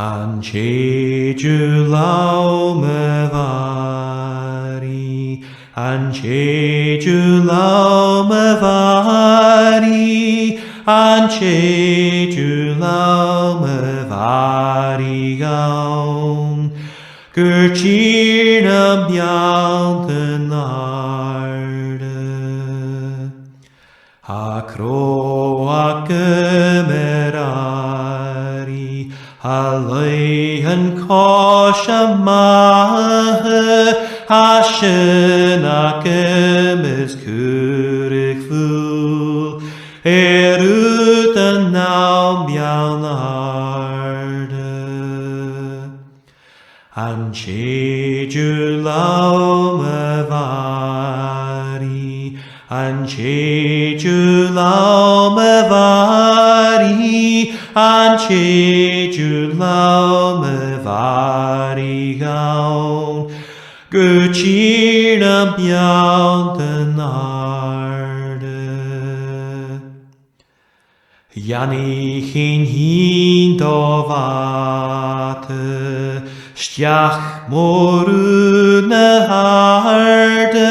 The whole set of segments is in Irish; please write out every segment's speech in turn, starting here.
An Jeju Lao Mavari, An Jeju Lao Mavari, An Jeju Lao Mavari Gaon, Gerchina Bjanten Arde, Akroa Kemerari, Aleihan Koshamahe, Hashenakem is Kurik Ful, Erutan Naum Bjanarde, An Jeju Lao Mavari, An Jeju Lao Mavari, An Jeju Lao Mavari Gaon, Gerchina Bjanten Arde, Jani hin dovate, Stjach morune harde,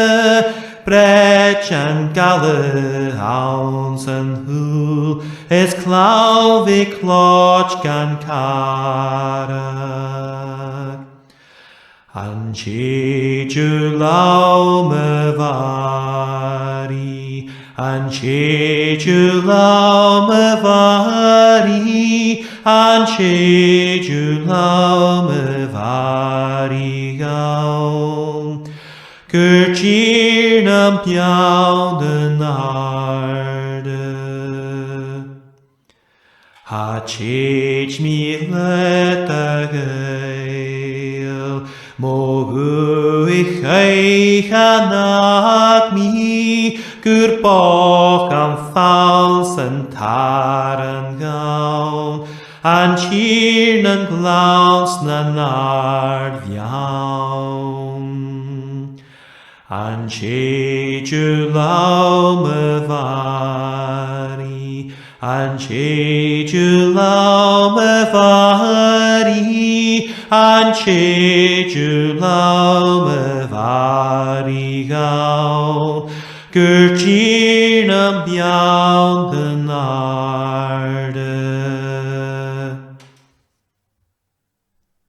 Brechan galle hounsen hul, es klauvi kloch gan kara. An Jeju Lao Mavari, An Jeju Lao Mavari, An Jeju Lao Mavari Gaon, Gerchina Bjanten Arde, Ha Jej mi letagel, Mogu ich eich anak mi, Gurboch am falsen Taren gaun, An chirnen glausnen ardviaun. An Jeju Lao Mavari, An Jeju Lao Mavari, An Jeju Lao Mavari Gaon, Gerchina Bjanten Arde.